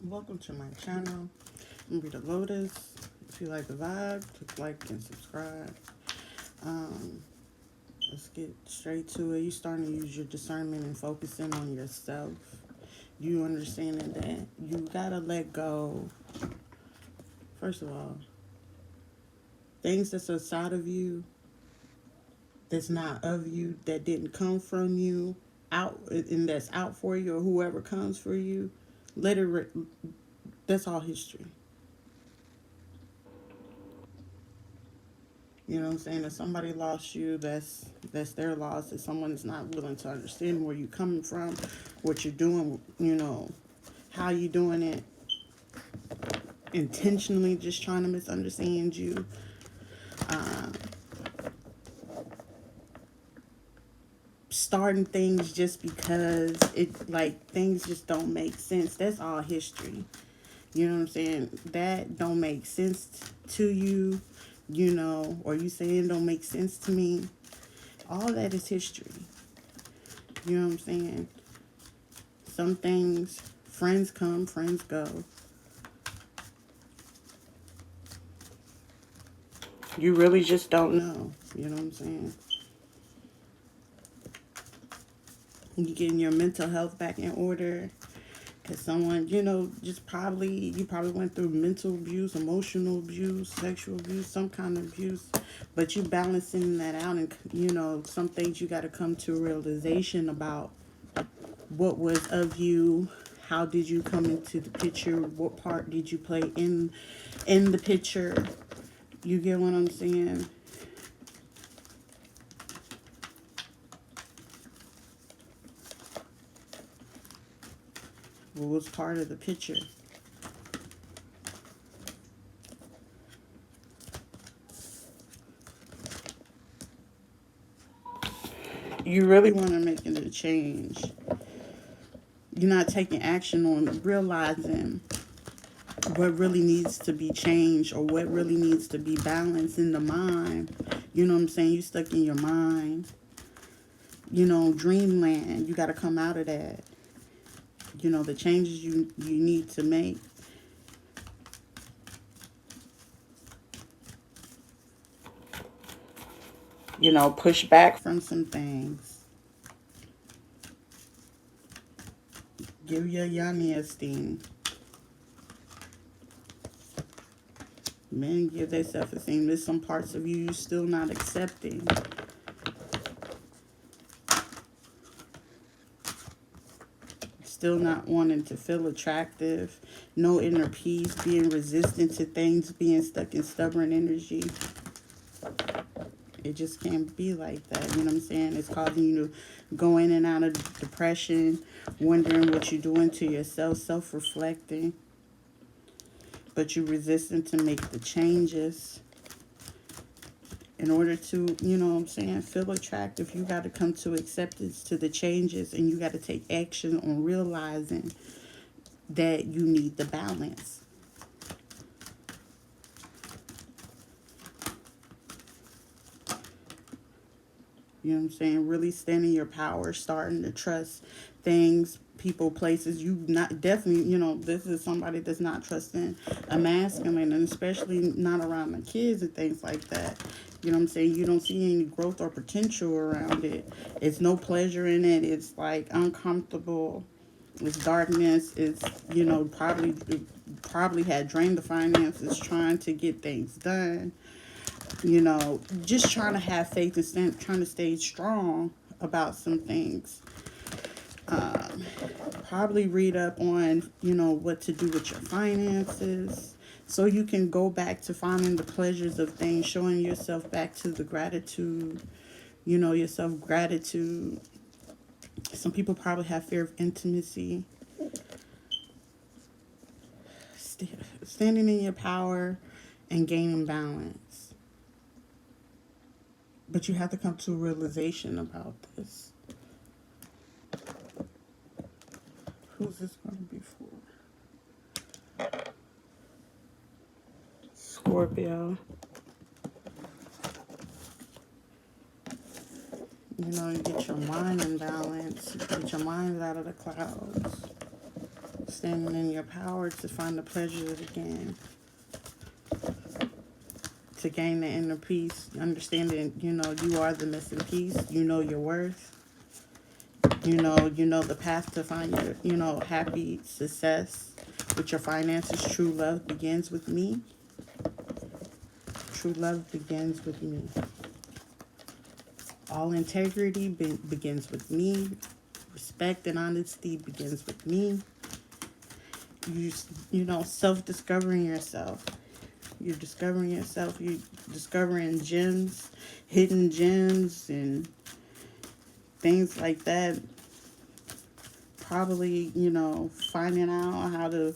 Welcome to my channel. I'm Rita Lotus. If you like the vibe, click like and subscribe. Um, let's get straight to it. You starting to use your discernment and focusing on yourself. You understanding that you gotta let go. First of all, things that's outside of you, that's not of you, that didn't come from you, out and that's out for you, or whoever comes for you. Let it. That's all history. You know what I'm saying? If somebody lost you, that's their loss. If someone's not willing to understand where you're coming from, what you're doing, how you doing it, intentionally just trying to misunderstand you, uh, starting things just because things just don't make sense. That's all history. You know what I'm saying? That don't make sense to you, or you saying don't make sense to me. All that is history. You know what I'm saying? Some things, friends come, friends go. You really just don't know. You know what I'm saying? You getting your mental health back in order. Because someone, you probably went through mental abuse, emotional abuse, sexual abuse, some kind of abuse. But you balancing that out, and, some things you got to come to a realization about what was of you. How did you come into the picture? What part did you play in the picture? You get what I'm saying? What was part of the picture? You really want to make it a change. You're not taking action on realizing what really needs to be changed, or what really needs to be balanced in the mind. You know what I'm saying? You stuck in your mind. Dreamland. You got to come out of that. The changes you need to make. Push back from some things. Give your yummy esteem. Men give their self-esteem. There's some parts of you still not accepting. Still not wanting to feel attractive. No inner peace. Being resistant to things. Being stuck in stubborn energy. It just can't be like that. You know what I'm saying? It's causing you to go in and out of depression. Wondering what you're doing to yourself. Self-reflecting. But you're resistant to make the changes. In order to, feel attractive, you got to come to acceptance to the changes, and you got to take action on realizing that you need the balance. You know what I'm saying? Really standing your power, starting to trust things, people, places. You not definitely, this is somebody that's not trusting a masculine, and especially not around the kids and things like that. You know what I'm saying? You don't see any growth or potential around it. It's no pleasure in it. It's like uncomfortable. It's darkness. It's, probably had drained the finances trying to get things done. Just trying to have faith and trying to stay strong about some things. Um, Probably read up on, what to do with your finances. So you can go back to finding the pleasures of things, showing yourself back to the gratitude, your self gratitude. Some people probably have fear of intimacy. Standing in your power and gaining balance. But you have to come to a realization about this. Who's this going to be for? Scorpio. You get your mind in balance. Get your mind out of the clouds. standing in your power to find the pleasure again, to gain the inner peace, understanding, you know, you are the missing piece, you know your worth, you know the path to find your, you know, happy success with your finances. True love begins with me. True love begins with me. All integrity begins with me. Respect and honesty begins with me. You know, self-discovering yourself. You're discovering yourself. You're discovering gems, hidden gems, and things like that. Probably, you know, finding out how to,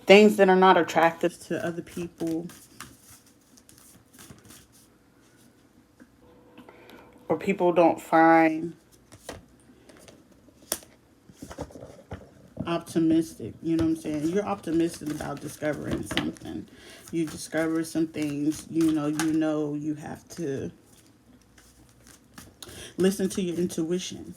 things that are not attractive to other people, or people don't find optimistic. You know what I'm saying? You're optimistic about discovering something. You discover some things, you know you have to listen to your intuition,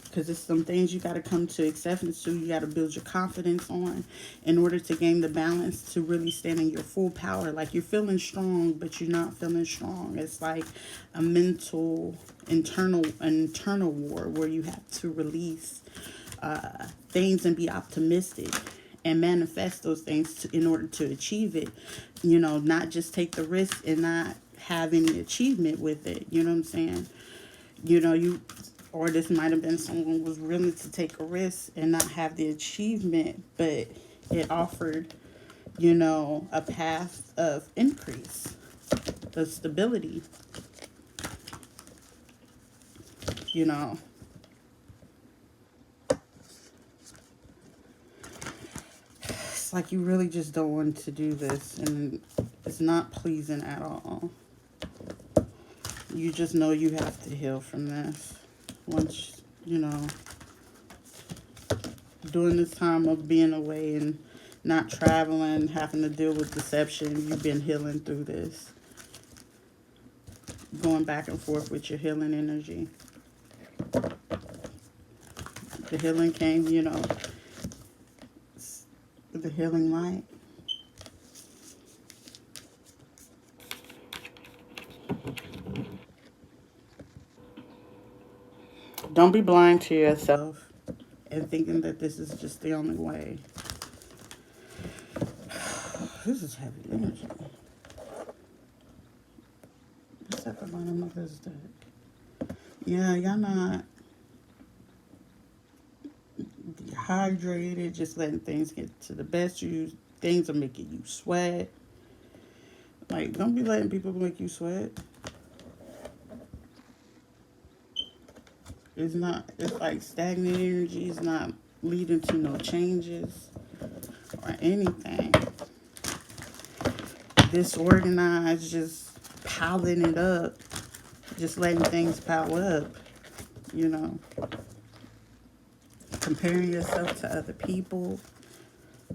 because it's some things you got to come to acceptance to. You got to build your confidence on in order to gain the balance to really stand in your full power. Like, you're feeling strong, but you're not feeling strong. It's like a mental internal war where you have to release things and be optimistic and manifest those things in order to achieve it. You know, not just take the risk and not have any achievement with it. You know what I'm saying? You know, or this might have been someone who was willing to take a risk and not have the achievement, but it offered, you know, a path of increase, of stability, you know. It's like you really just don't want to do this, and it's not pleasing at all. You just know you have to heal from this. Once, you know, during this time of being away and not traveling, having to deal with deception, you've been healing through this. Going back and forth with your healing energy. The healing came, you know, the healing light. Don't be blind to yourself and thinking that this is just the only way. This is heavy energy. What's at the bottom of this deck? Yeah, y'all not dehydrated, just letting things get to the best of you. Things are making you sweat. Like, don't be letting people make you sweat. It's like stagnant energy is not leading to no changes or anything. Disorganized, just piling it up, just letting things pile up, you know. Comparing yourself to other people.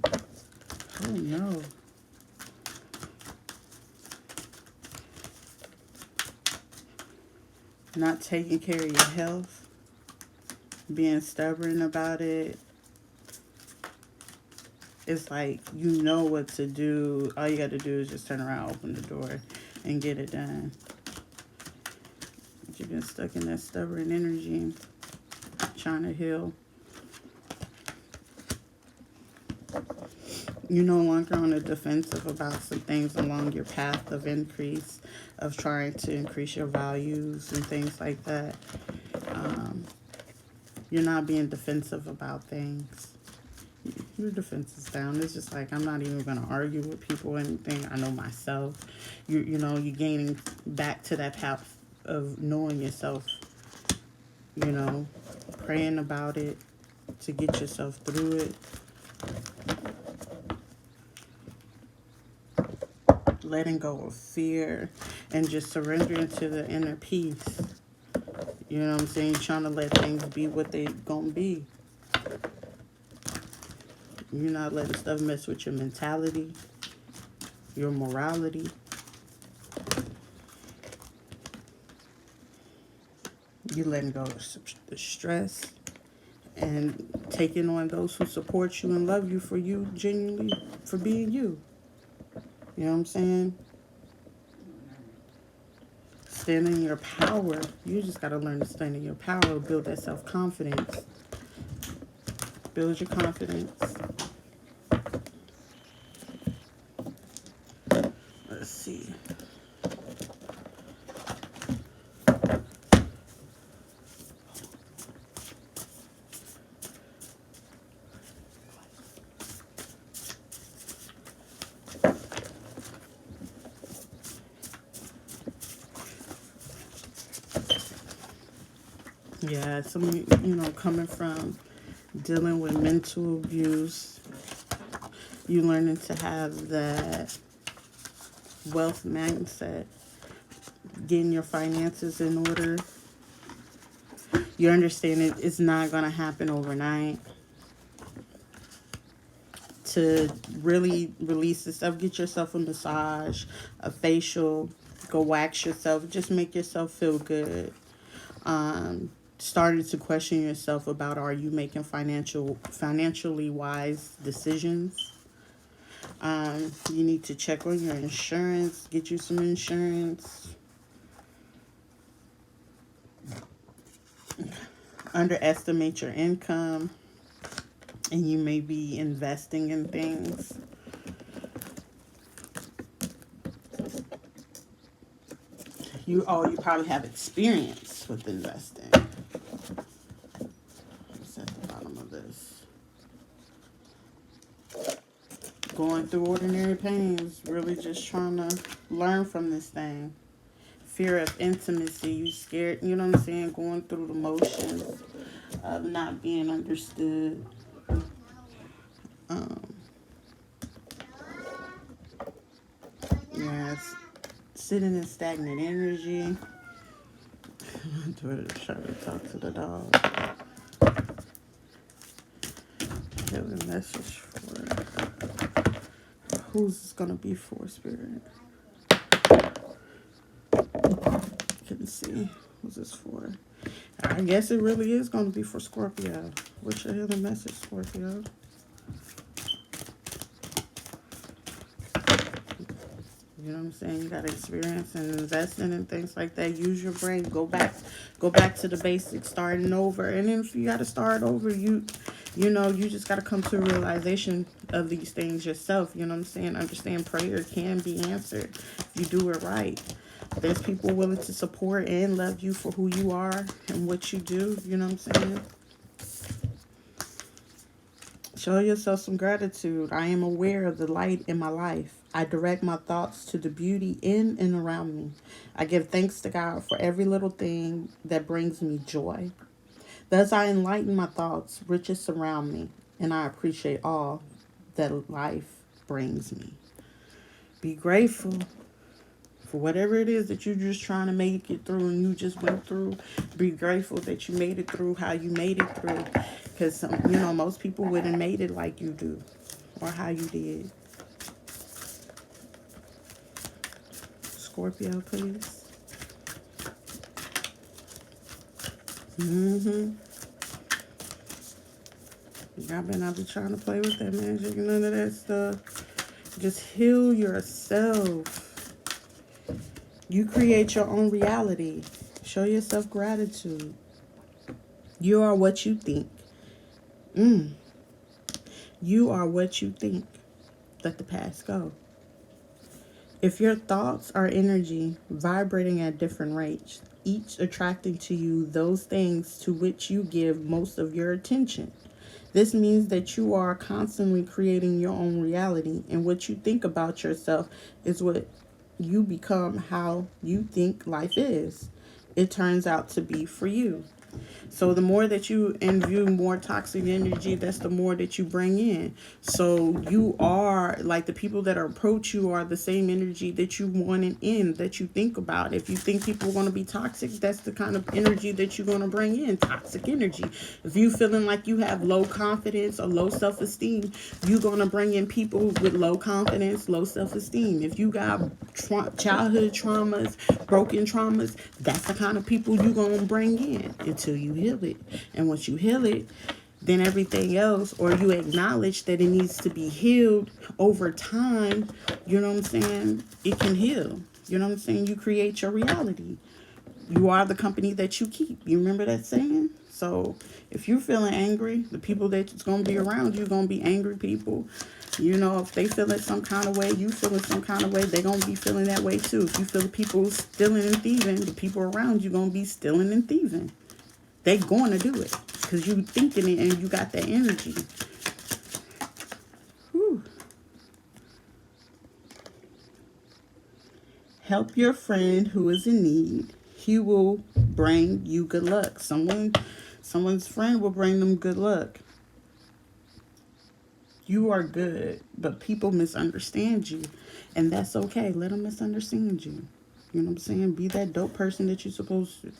Oh no. Not taking care of your health. Being stubborn about it. It's like, you know what to do. All you got to do is just turn around, open the door, and get it done. But you've been stuck in that stubborn energy, trying to heal. You're no longer on the defensive about some things along your path of increase, of trying to increase your values and things like that. You're not being defensive about things. Your defense is down. It's just like, I'm not even going to argue with people or anything. I know myself. You know, you're gaining back to that path of knowing yourself. You know, praying about it to get yourself through it. Letting go of fear and just surrendering to the inner peace. You know what I'm saying? Trying to let things be what they gonna be. You're not letting stuff mess with your mentality, your morality. You letting go of the stress and taking on those who support you and love you for you genuinely, for being you. You know what I'm saying? Stand in your power. You just got to learn to stand in your power, build that self-confidence. Build your confidence. Let's see. Yeah, some, coming from dealing with mental abuse, you learning to have that wealth mindset, getting your finances in order. You understand it's not going to happen overnight. To really release this stuff, get yourself a massage, a facial, go wax yourself, just make yourself feel good. Starting to question yourself about, are you making financially wise decisions? You need to check on your insurance, get you some insurance. Underestimate your income, and you may be investing in things. You probably have experience with investing. It's at the bottom of this. Going through ordinary pains, really just trying to learn from this thing. Fear of intimacy, you scared, you know what I'm saying, going through the motions of not being understood. Yes, sitting in stagnant energy. I'm trying to talk to the dog. Have a message for, who's this gonna be for, Spirit? Couldn't see. Who's this for? I guess it really is gonna be for Scorpio. What's your healing message, Scorpio? You know what I'm saying? You got experience in investing and things like that. Use your brain. Go back to the basics, starting over. And then if you got to start over, you just got to come to a realization of these things yourself. You know what I'm saying? Understand prayer can be answered if you do it right. There's people willing to support and love you for who you are and what you do. You know what I'm saying? Show yourself some gratitude. I am aware of the light in my life. I direct my thoughts to the beauty in and around me. I give thanks to God for every little thing that brings me joy. Thus I enlighten my thoughts, riches surround me, and I appreciate all that life brings me. Be grateful for whatever it is that you're just trying to make it through and you just went through. Be grateful that you made it through how you made it through. Because, most people wouldn't made it like you do or how you did. Scorpio, please. I've been trying to play with that magic, none of that stuff. Just heal yourself. You create your own reality. Show yourself gratitude. You are what you think. You are what you think. Let the past go. If your thoughts are energy vibrating at different rates, each attracting to you those things to which you give most of your attention, this means that you are constantly creating your own reality, and what you think about yourself is what you become. How you think life is, it turns out to be for you. So the more that you imbue more toxic energy, that's the more that you bring in. So you are like the people that approach you are the same energy that you want in, that you think about. If you think people are going to be toxic, that's the kind of energy that you're going to bring in, toxic energy. If you feeling like you have low confidence or low self-esteem, you're going to bring in people with low confidence, low self-esteem. If you got childhood traumas, broken traumas, that's the kind of people you're going to bring in until you heal it. And once you heal it, then everything else, or you acknowledge that it needs to be healed over time, you know what I'm saying? It can heal. You know what I'm saying? You create your reality. You are the company that you keep. You remember that saying? So if you're feeling angry, the people that's going to be around you are going to be angry people. You know, if they feeling some kind of way, you feeling some kind of way, they're going to be feeling that way too. If you feel the people stealing and thieving, the people around you going to be stealing and thieving. They're going to do it because you thinking it and you got that energy. Whew. Help your friend who is in need. He will bring you good luck. Someone's friend will bring them good luck. You are good, but people misunderstand you, and that's okay. Let them misunderstand you. You know what I'm saying? Be that dope person that you're supposed to.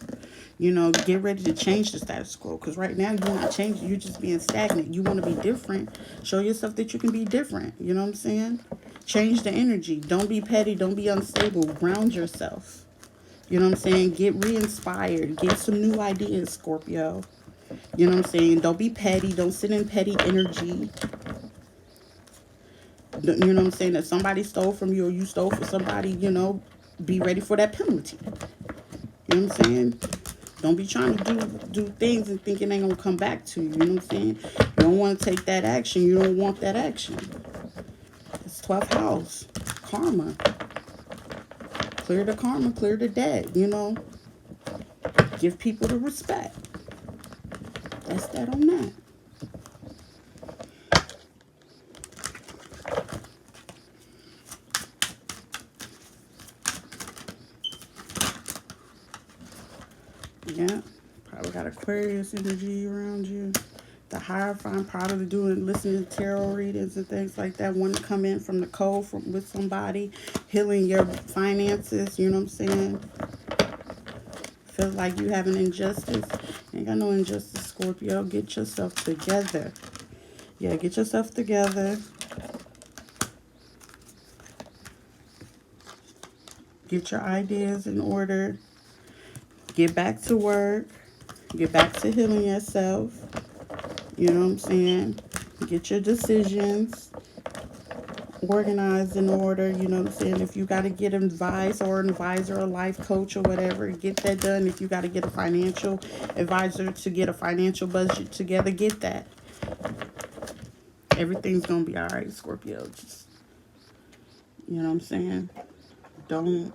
You know, get ready to change the status quo. Because right now you're not changing. You're just being stagnant. You want to be different. Show yourself that you can be different. You know what I'm saying? Change the energy. Don't be petty. Don't be unstable. Ground yourself. You know what I'm saying? Get re-inspired. Get some new ideas, Scorpio. You know what I'm saying? Don't be petty. Don't sit in petty energy. You know what I'm saying? If somebody stole from you or you stole from somebody, you know, be ready for that penalty. You know what I'm saying? Don't be trying to do things and thinking they gonna come back to you. You know what I'm saying? You don't want to take that action. You don't want that action. It's 12th house. Karma. Clear the karma, clear the debt, you know. Give people the respect. That's that on that. Yeah. Probably got Aquarius energy around you. The Hierophant, probably doing listening to tarot readings and things like that. Want to come in from the cold from with somebody, healing your finances, you know what I'm saying? Feel like you have an injustice. Ain't got no injustice, Scorpio. Get yourself together. Yeah, get yourself together. Get your ideas in order. Get back to work. Get back to healing yourself. You know what I'm saying? Get your decisions organized in order. You know what I'm saying? If you got to get advice or an advisor, a life coach or whatever, get that done. If you got to get a financial advisor to get a financial budget together, get that. Everything's going to be all right, Scorpio. Just, you know what I'm saying? Don't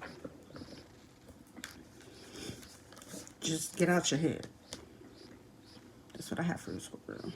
just get out your head. That's what I have for you, Scorpio.